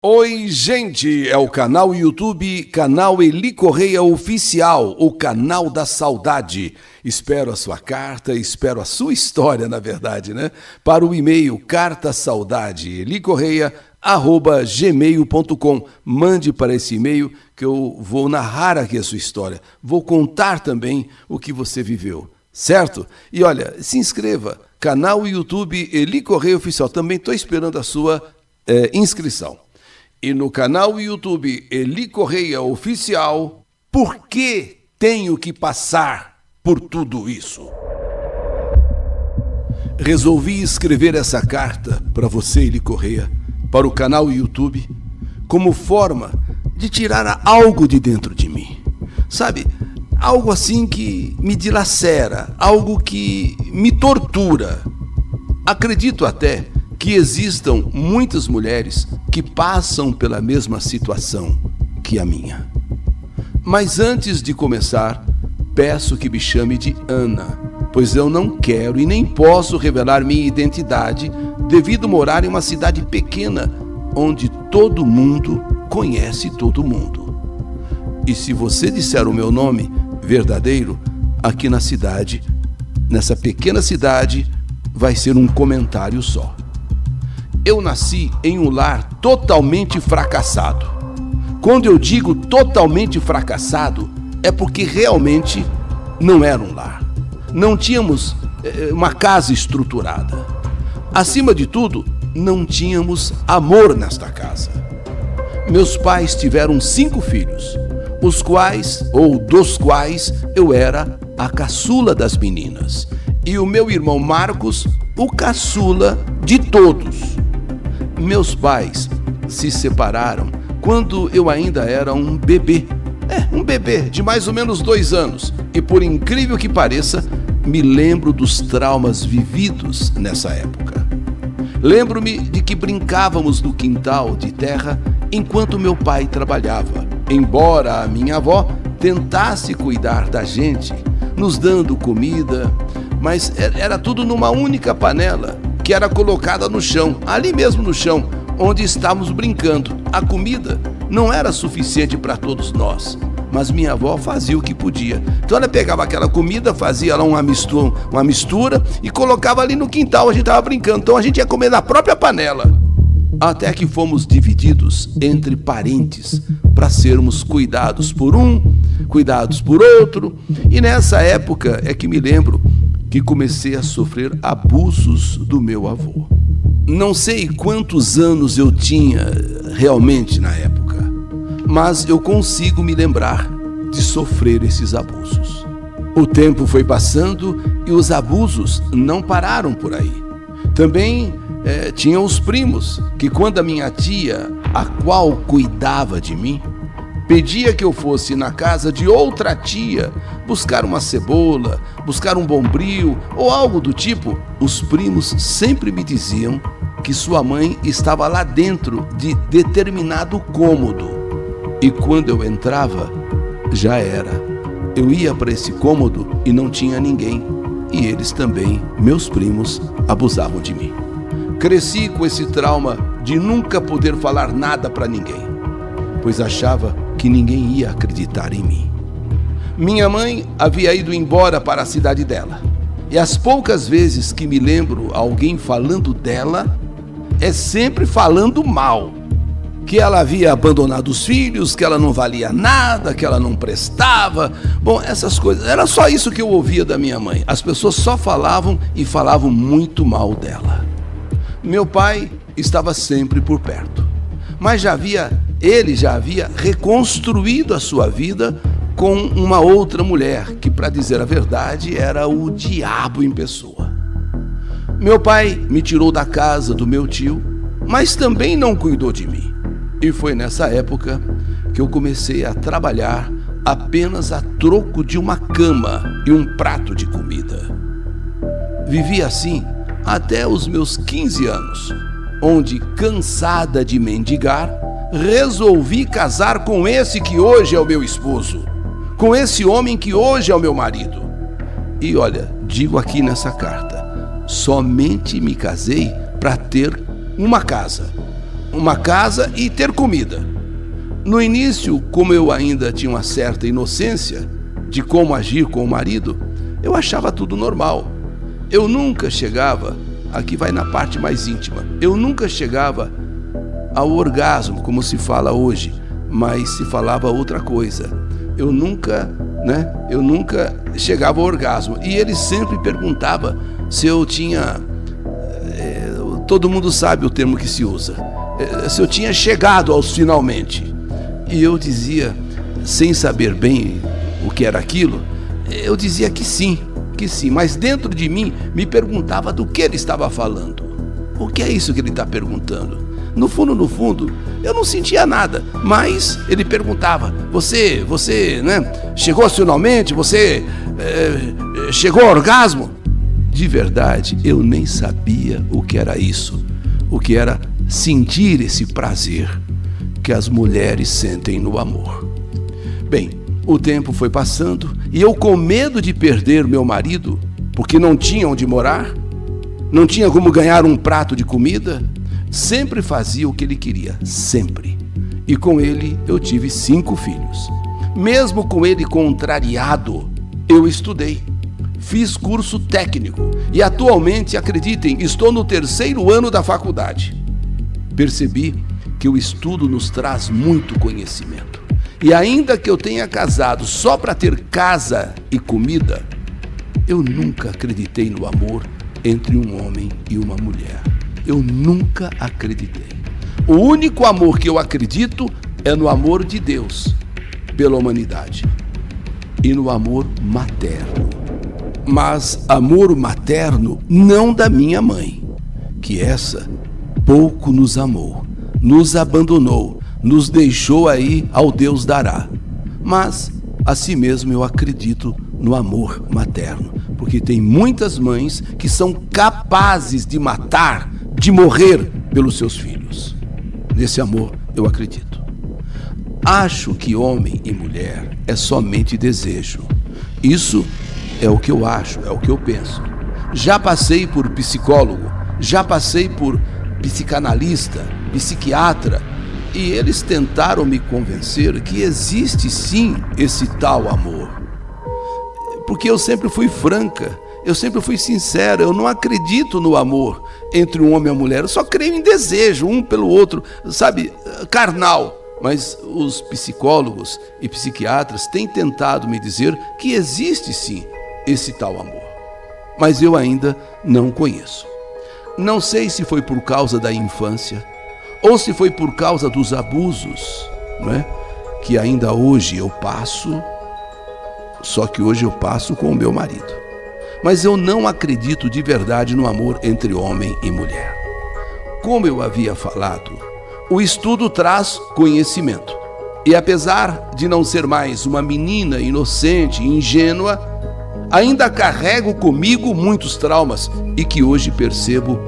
Oi, gente! É o canal YouTube, canal Eli Correia Oficial, o canal da saudade. Espero a sua carta, espero a sua história, na verdade, né? Para o e-mail cartasaudadeelicorreia@gmail.com. Mande para esse e-mail que eu vou narrar aqui a sua história. Vou contar também o que você viveu, certo? E olha, se inscreva, canal YouTube Eli Correia Oficial. Também estou esperando a sua inscrição. E no canal YouTube Eli Correia Oficial, por que tenho que passar por tudo isso? Resolvi escrever essa carta para você, Eli Correia, para o canal YouTube, como forma de tirar algo de dentro de mim. Sabe, algo assim que me dilacera, algo que me tortura. Acredito até que existam muitas mulheres que passam pela mesma situação que a minha. Mas antes de começar, peço que me chame de Ana, pois eu não quero e nem posso revelar minha identidade devido morar em uma cidade pequena onde todo mundo conhece todo mundo. E se você disser o meu nome verdadeiro, aqui na cidade, nessa pequena cidade, vai ser um comentário só. Eu nasci em um lar totalmente fracassado. Quando eu digo totalmente fracassado, é porque realmente não era um lar. Não tínhamos uma casa estruturada. Acima de tudo, não tínhamos amor nesta casa. Meus pais tiveram 5 filhos, dos quais eu era a caçula das meninas. E o meu irmão Marcos, o caçula de todos. Meus pais se separaram quando eu ainda era um bebê. Um bebê de mais ou menos 2 anos. E por incrível que pareça, me lembro dos traumas vividos nessa época. Lembro-me de que brincávamos no quintal de terra enquanto meu pai trabalhava. Embora a minha avó tentasse cuidar da gente, nos dando comida, mas era tudo numa única panela, que era colocada no chão, ali mesmo no chão, onde estávamos brincando. A comida não era suficiente para todos nós, mas minha avó fazia o que podia. Então ela pegava aquela comida, fazia lá uma mistura e colocava ali no quintal, a gente estava brincando. Então a gente ia comer na própria panela. Até que fomos divididos entre parentes para sermos cuidados por um, cuidados por outro. E nessa época é que me lembro que comecei a sofrer abusos do meu avô. Não sei quantos anos eu tinha realmente na época, mas eu consigo me lembrar de sofrer esses abusos. O tempo foi passando e os abusos não pararam por aí. Também tinha os primos, que quando a minha tia, a qual cuidava de mim, pedia que eu fosse na casa de outra tia buscar uma cebola, buscar um bombril ou algo do tipo, os primos sempre me diziam que sua mãe estava lá dentro de determinado cômodo. E quando eu entrava, já era. Eu ia para esse cômodo e não tinha ninguém. E eles também, meus primos, abusavam de mim. Cresci com esse trauma de nunca poder falar nada para ninguém, pois achava que ninguém ia acreditar em mim. Minha mãe havia ido embora para a cidade dela. E as poucas vezes que me lembro alguém falando dela, é sempre falando mal. Que ela havia abandonado os filhos, que ela não valia nada, que ela não prestava. Bom, essas coisas. Era só isso que eu ouvia da minha mãe. As pessoas só falavam e falavam muito mal dela. Meu pai estava sempre por perto. Mas ele já havia reconstruído a sua vida com uma outra mulher, que, para dizer a verdade, era o diabo em pessoa. Meu pai me tirou da casa do meu tio, mas também não cuidou de mim. E foi nessa época que eu comecei a trabalhar apenas a troco de uma cama e um prato de comida. Vivi assim até os meus 15 anos, onde, cansada de mendigar, resolvi casar com esse que hoje é o meu esposo, com esse homem que hoje é o meu marido. E olha, digo aqui nessa carta, somente me casei para ter uma casa, uma casa e ter comida. No início, como eu ainda tinha uma certa inocência de como agir com o marido, eu achava tudo normal. Eu nunca chegava, aqui vai na parte mais íntima, eu nunca chegava ao orgasmo, como se fala hoje, mas se falava outra coisa. Eu nunca chegava ao orgasmo. E ele sempre perguntava se eu tinha, todo mundo sabe o termo que se usa, se eu tinha chegado aos finalmente. E eu dizia, sem saber bem o que era aquilo, eu dizia que sim, mas dentro de mim me perguntava do que ele estava falando. O que é isso que ele está perguntando? No fundo, eu não sentia nada, mas ele perguntava, você chegou finalmente? Você chegou ao orgasmo? De verdade, eu nem sabia o que era isso, o que era sentir esse prazer que as mulheres sentem no amor. Bem, o tempo foi passando e eu, com medo de perder meu marido, porque não tinha onde morar, não tinha como ganhar um prato de comida, sempre fazia o que ele queria, sempre. E com ele eu tive 5 filhos. Mesmo com ele contrariado, eu estudei. Fiz curso técnico e atualmente, acreditem, estou no 3º ano da faculdade. Percebi que o estudo nos traz muito conhecimento. E ainda que eu tenha casado só para ter casa e comida, eu nunca acreditei no amor entre um homem e uma mulher. Eu nunca acreditei. O único amor que eu acredito é no amor de Deus pela humanidade e no amor materno. Mas amor materno não da minha mãe, que essa pouco nos amou, nos abandonou, nos deixou aí ao Deus dará. Mas assim mesmo eu acredito no amor materno, porque tem muitas mães que são capazes de matar, de morrer pelos seus filhos. Nesse amor eu acredito. Acho que homem e mulher é somente desejo. Isso é o que eu acho, é o que eu penso. Já passei por psicólogo, já passei por psicanalista, psiquiatra, e eles tentaram me convencer que existe sim esse tal amor. Porque eu sempre fui franca, eu sempre fui sincera, eu não acredito no amor entre um homem e uma mulher, eu só creio em desejo, um pelo outro, sabe, carnal. Mas os psicólogos e psiquiatras têm tentado me dizer que existe sim esse tal amor. Mas eu ainda não conheço. Não sei se foi por causa da infância, ou se foi por causa dos abusos, que ainda hoje eu passo, só que hoje eu passo com o meu marido. Mas eu não acredito de verdade no amor entre homem e mulher. Como eu havia falado, o estudo traz conhecimento. E apesar de não ser mais uma menina inocente e ingênua, ainda carrego comigo muitos traumas e que hoje percebo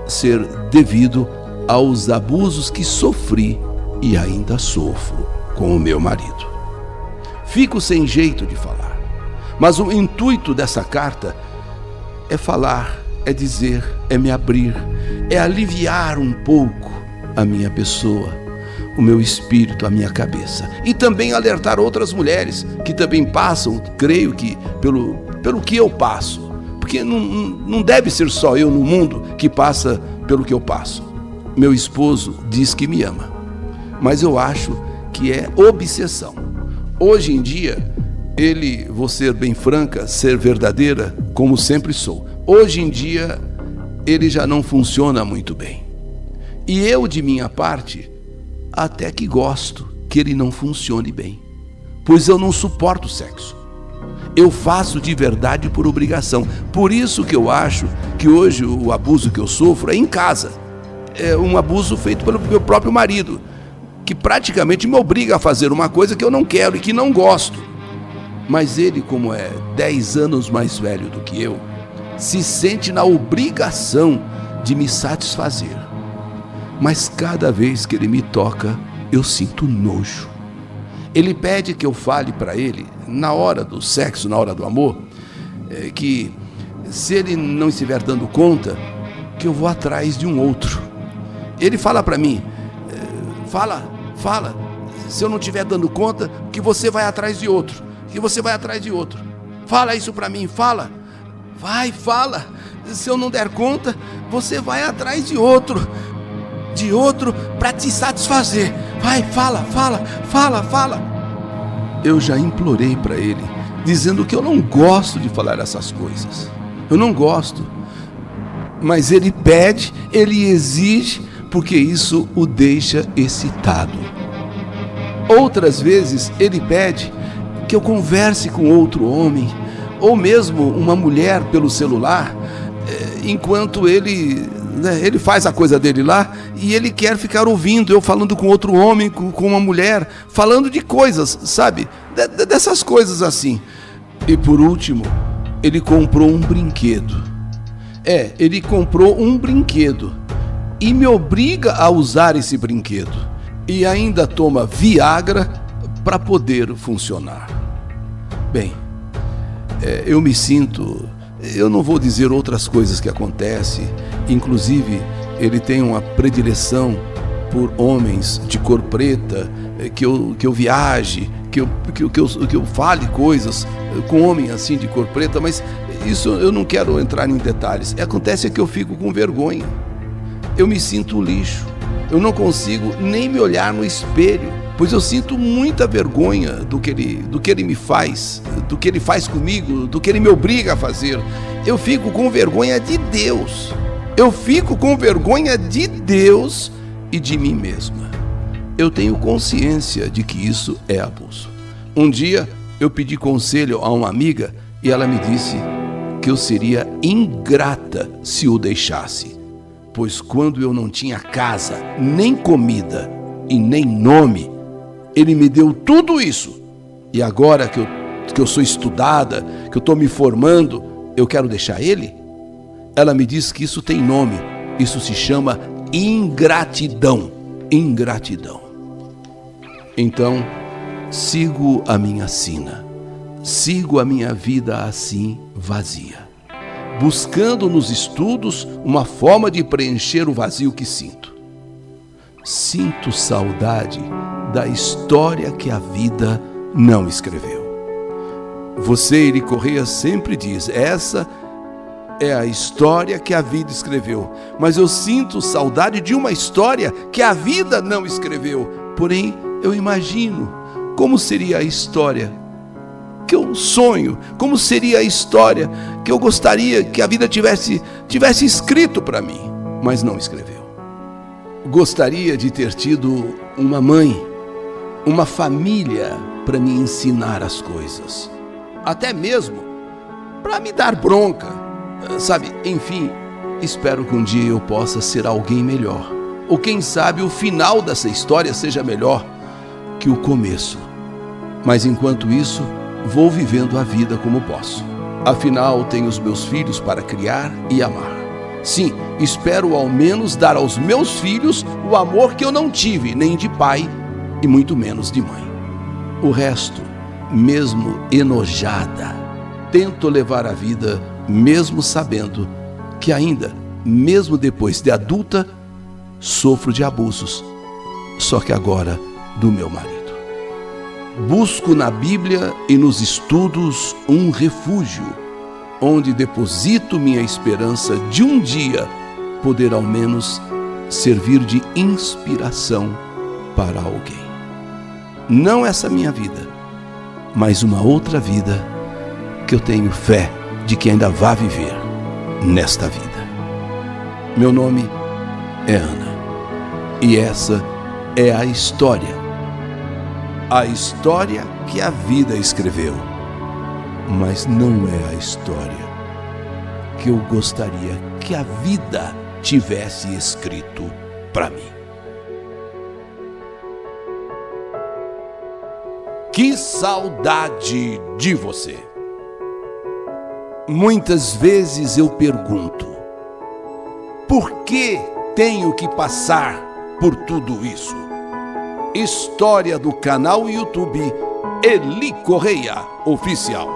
ser devido aos abusos que sofri e ainda sofro com o meu marido. Fico sem jeito de falar, mas o intuito dessa carta é falar, é dizer, é me abrir, é aliviar um pouco a minha pessoa, o meu espírito, a minha cabeça, e também alertar outras mulheres que também passam, creio que pelo que eu passo, porque não deve ser só eu no mundo que passa pelo que eu passo. Meu esposo diz que me ama, mas eu acho que é obsessão. Hoje em dia, vou ser bem franca, ser verdadeira, como sempre sou. Hoje em dia, ele já não funciona muito bem. E eu, de minha parte, até que gosto que ele não funcione bem, pois eu não suporto sexo. Eu faço de verdade por obrigação. Por isso que eu acho que hoje o abuso que eu sofro é em casa. É um abuso feito pelo meu próprio marido, que praticamente me obriga a fazer uma coisa que eu não quero e que não gosto. Mas ele, como é 10 anos mais velho do que eu, se sente na obrigação de me satisfazer. Mas cada vez que ele me toca, eu sinto nojo. Ele pede que eu fale para ele, na hora do sexo, na hora do amor, que se ele não estiver dando conta, que eu vou atrás de um outro. Ele fala para mim Fala. Se eu não estiver dando conta, que você vai atrás de outro. Fala isso pra mim, fala. Fala. Se eu não der conta, você vai atrás de outro pra te satisfazer. Fala. Eu já implorei pra ele, dizendo que eu não gosto de falar essas coisas. Eu não gosto. Mas ele pede, ele exige, porque isso o deixa excitado. Outras vezes ele pede que eu converse com outro homem, ou mesmo uma mulher pelo celular, enquanto ele faz a coisa dele lá, e ele quer ficar ouvindo eu falando com outro homem, com uma mulher, falando de coisas, sabe? Dessas coisas assim. E por último, ele comprou um brinquedo. Ele comprou um brinquedo e me obriga a usar esse brinquedo. E ainda toma Viagra para poder funcionar. Bem, eu me sinto... Eu não vou dizer outras coisas que acontecem. Inclusive, ele tem uma predileção por homens de cor preta, que eu viaje, que eu fale coisas com homem assim de cor preta, mas isso eu não quero entrar em detalhes. Acontece que eu fico com vergonha. Eu me sinto um lixo. Eu não consigo nem me olhar no espelho, pois eu sinto muita vergonha do que ele me faz, do que ele faz comigo, do que ele me obriga a fazer. Eu fico com vergonha de Deus. Eu fico com vergonha de Deus e de mim mesma. Eu tenho consciência de que isso é abuso. Um dia eu pedi conselho a uma amiga e ela me disse que eu seria ingrata se o deixasse, pois quando eu não tinha casa, nem comida e nem nome, ele me deu tudo isso. E agora que eu sou estudada, que eu estou me formando, eu quero deixar ele? Ela me diz que isso tem nome. Isso se chama ingratidão. Ingratidão. Então, sigo a minha sina. Sigo a minha vida assim, vazia, buscando nos estudos uma forma de preencher o vazio que sinto. Sinto saudade da história que a vida não escreveu. Você, Eri Correia, sempre diz: essa é a história que a vida escreveu. Mas eu sinto saudade de uma história que a vida não escreveu. Porém, eu imagino como seria a história que eu sonho, como seria a história que eu gostaria que a vida tivesse escrito para mim, mas não escreveu. Gostaria de ter tido uma mãe, uma família para me ensinar as coisas, até mesmo para me dar bronca, sabe? Enfim, espero que um dia eu possa ser alguém melhor, ou quem sabe o final dessa história seja melhor que o começo. Mas enquanto isso, vou vivendo a vida como posso. Afinal, tenho os meus filhos para criar e amar. Sim, espero ao menos dar aos meus filhos o amor que eu não tive, nem de pai e muito menos de mãe. O resto, mesmo enojada, tento levar a vida mesmo sabendo que ainda, mesmo depois de adulta, sofro de abusos, só que agora do meu marido. Busco na Bíblia e nos estudos um refúgio, onde deposito minha esperança de um dia poder ao menos servir de inspiração para alguém. Não essa minha vida, mas uma outra vida que eu tenho fé de que ainda vá viver nesta vida. Meu nome é Ana e essa é a história que a vida escreveu, mas não é a história que eu gostaria que a vida tivesse escrito para mim. Que saudade de você! Muitas vezes eu pergunto: por que tenho que passar por tudo isso? História do canal YouTube Eri Correia Oficial.